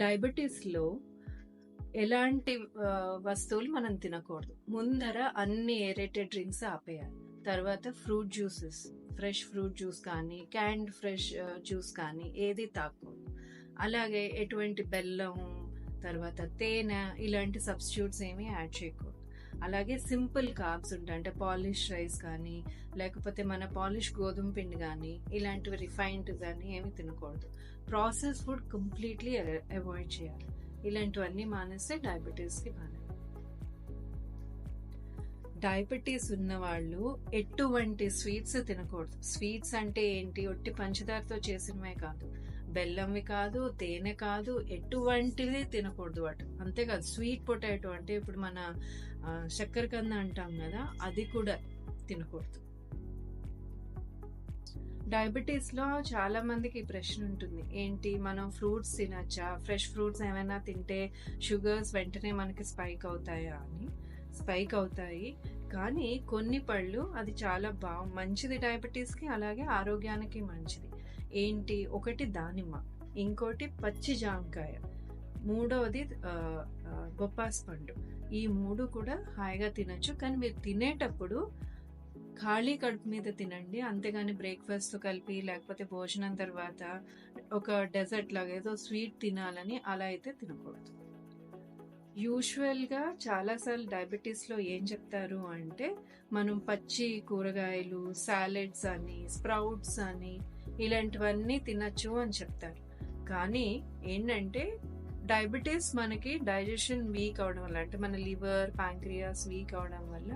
డయాబెటీస్‌లో ఎలాంటి వస్తువులు మనం తినకూడదు. ముందర అన్ని ఏరేటెడ్ డ్రింక్స్ ఆపేయాలి. తర్వాత fruit juices, fresh fruit juice కానీ, క్యాన్డ్ ఫ్రెష్ జ్యూస్ కానీ ఏది తాగకూడదు. అలాగే ఎటువంటి బెల్లం, తర్వాత తేనె ఇలాంటి సబ్స్టిట్యూట్స్ ఏమీ యాడ్ చేయకూడదు. అలాగే సింపుల్ కార్బ్స్ ఉంటాయి. అంటే పాలిష్ రైస్ కానీ, లేకపోతే మన పాలిష్ గోధుమ పిండి కానీ, ఇలాంటివి రిఫైన్డ్ కానీ ఏమి తినకూడదు. ప్రాసెస్ ఫుడ్ కంప్లీట్లీ అవాయిడ్ చేయాలి. ఇలాంటివన్నీ మానేస్తే డయాబెటీస్కి బాగా. డయాబెటీస్ ఉన్న వాళ్ళు ఎటువంటి స్వీట్స్ తినకూడదు. స్వీట్స్ అంటే ఏంటి? ఒట్టి పంచదారతో చేసినవే కాదు, బెల్లంవి కాదు, తేనె కాదు, ఎటువంటివి తినకూడదు వాటి. అంతేకాదు స్వీట్ పొటాటో అంటే ఇప్పుడు మన చక్కెర కంద అంటాం కదా, అది కూడా తినకూడదు. డయాబెటీస్లో చాలా మందికి ఈ ప్రశ్న ఉంటుంది, ఏంటి మనం ఫ్రూట్స్ తినచ్చా? ఫ్రెష్ ఫ్రూట్స్ ఏమైనా తింటే షుగర్స్ వెంటనే మనకి స్పైక్ అవుతాయా అని. స్పైక్ అవుతాయి, కానీ కొన్ని పళ్ళు అది చాలా మంచిది డయాబెటీస్కి, అలాగే ఆరోగ్యానికి మంచిది. ఏంటి? ఒకటి దానిమ్మ, ఇంకోటి పచ్చి జామకాయ, మూడవది బొప్పాస్ పండు. ఈ మూడు కూడా హాయిగా తినచ్చు, కానీ మీరు తినేటప్పుడు ఖాళీ కడుపు మీద తినండి. అంతేగాని బ్రేక్ఫాస్ట్తో కలిపి లేకపోతే భోజనం తర్వాత ఒక డెజర్ట్ లాగా ఏదో స్వీట్ తినాలని అలా అయితే తినకూడదు. యూజువల్గా చాలాసార్లు డయాబెటీస్లో ఏం చెప్తారు అంటే, మనం పచ్చి కూరగాయలు, సాలెడ్స్ అని, స్ప్రౌట్స్ అని ఇలాంటివన్నీ తినచ్చు అని చెప్తారు. కానీ ఏంటంటే డయాబెటీస్ మనకి డైజెషన్ వీక్ అవడం వల్ల, అంటే మన లివర్, ప్యాంక్రియాస్ వీక్ అవడం వల్ల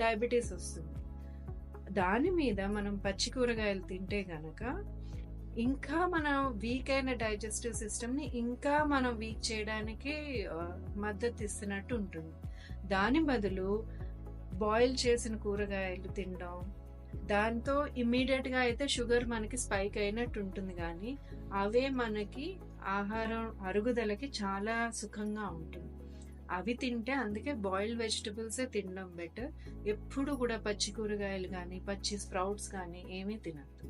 డయాబెటీస్ వస్తుంది. దాని మీద మనం పచ్చి కూరగాయలు తింటే గనక ఇంకా మన వీక్ అయిన డైజెస్టివ్ సిస్టమ్ని ఇంకా మనం వీక్ చేయడానికి మద్దతు ఇస్తున్నట్టు ఉంటుంది. దాని బదులు బాయిల్ చేసిన కూరగాయలు తినడం, దాంతో ఇమ్మీడియట్గా అయితే షుగర్ మనకి స్పైక్ అయినట్టు ఉంటుంది, కానీ అవే మనకి ఆహారం అరుగుదలకి చాలా సుఖంగా ఉంటుంది. అవి తింటే, అందుకే బాయిల్డ్ వెజిటబుల్సే తినడం బెటర్. ఎప్పుడు కూడా పచ్చి కూరగాయలు కానీ, పచ్చి స్ప్రౌట్స్ కానీ ఏమీ తినద్దు.